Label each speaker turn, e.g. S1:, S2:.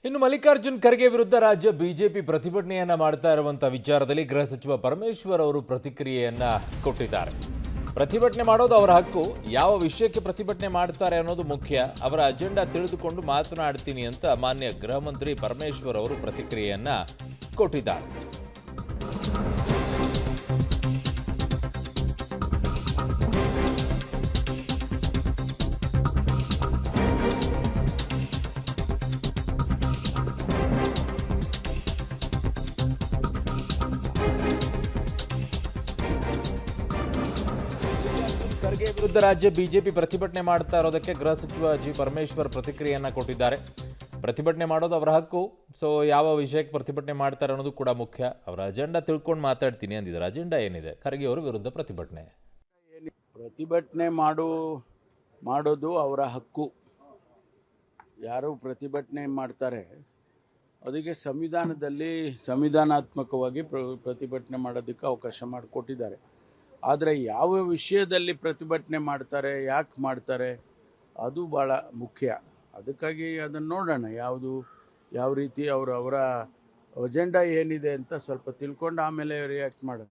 S1: ಇನ್ನು ಮಲ್ಲಿಕಾರ್ಜುನ್ ಖರ್ಗೆ ವಿರುದ್ಧ ರಾಜ್ಯ ಬಿಜೆಪಿ ಪ್ರತಿಭಟನೆಯನ್ನ ಮಾಡ್ತಾ ಇರುವಂತ ವಿಚಾರದಲ್ಲಿ ಗೃಹ ಸಚಿವ ಪರಮೇಶ್ವರ್ ಅವರು ಪ್ರತಿಕ್ರಿಯೆಯನ್ನ ಕೊಟ್ಟಿದ್ದಾರೆ. ಪ್ರತಿಭಟನೆ ಮಾಡೋದು ಅವರ ಹಕ್ಕು, ಯಾವ ವಿಷಯಕ್ಕೆ ಪ್ರತಿಭಟನೆ ಮಾಡ್ತಾರೆ ಅನ್ನೋದು ಮುಖ್ಯ, ಅವರ ಅಜೆಂಡಾ ತಿಳಿದುಕೊಂಡು ಮಾತನಾಡ್ತೀನಿ ಅಂತ ಮಾನ್ಯ ಗೃಹ ಮಂತ್ರಿ ಪರಮೇಶ್ವರ್ ಅವರು ಪ್ರತಿಕ್ರಿಯೆಯನ್ನ ಕೊಟ್ಟಿದ್ದಾರೆ. ಖರ್ಗೆ ವಿರುದ್ಧ ರಾಜ್ಯ ಬಿಜೆಪಿ ಪ್ರತಿಭಟನೆ ಮಾಡ್ತಾ ಇರೋದಕ್ಕೆ ಗೃಹ ಸಚಿವ ಜಿ ಪರಮೇಶ್ವರ್ ಪ್ರತಿಕ್ರಿಯೆಯನ್ನ ಕೊಟ್ಟಿದ್ದಾರೆ. ಪ್ರತಿಭಟನೆ ಮಾಡೋದು ಅವರ ಹಕ್ಕು, ಸೊ ಯಾವ ವಿಷಯಕ್ಕೆ ಪ್ರತಿಭಟನೆ ಮಾಡ್ತಾರೆ ಅನ್ನೋದು ಕೂಡ ಮುಖ್ಯ, ಅವರ ಅಜೆಂಡಾ ತಿಳ್ಕೊಂಡು ಮಾತಾಡ್ತೀನಿ ಅಂದಿದ್ದಾರೆ. ಅಜೆಂಡಾ ಏನಿದೆ? ಖರ್ಗೆ ಅವರ ವಿರುದ್ಧ ಪ್ರತಿಭಟನೆ.
S2: ಪ್ರತಿಭಟನೆ ಮಾಡೋದು ಅವರ ಹಕ್ಕು. ಯಾರು ಪ್ರತಿಭಟನೆ ಮಾಡ್ತಾರೆ ಅದಕ್ಕೆ ಸಂವಿಧಾನದಲ್ಲಿ ಸಂವಿಧಾನಾತ್ಮಕವಾಗಿ ಪ್ರತಿಭಟನೆ ಮಾಡೋದಕ್ಕೆ ಅವಕಾಶ ಮಾಡಿಕೊಟ್ಟಿದ್ದಾರೆ. ಆದರೆ ಯಾವ ವಿಷಯದಲ್ಲಿ ಪ್ರತಿಭಟನೆ ಮಾಡ್ತಾರೆ, ಯಾಕೆ ಮಾಡ್ತಾರೆ, ಅದು ಭಾಳ ಮುಖ್ಯ. ಅದಕ್ಕಾಗಿ ಅದನ್ನು ನೋಡೋಣ, ಯಾವ ರೀತಿ ಅವರ ಅಜೆಂಡಾ ಏನಿದೆ ಅಂತ ಸ್ವಲ್ಪ ತಿಳ್ಕೊಂಡು ಆಮೇಲೆ ರಿಯಾಕ್ಟ್ ಮಾಡೋಣ.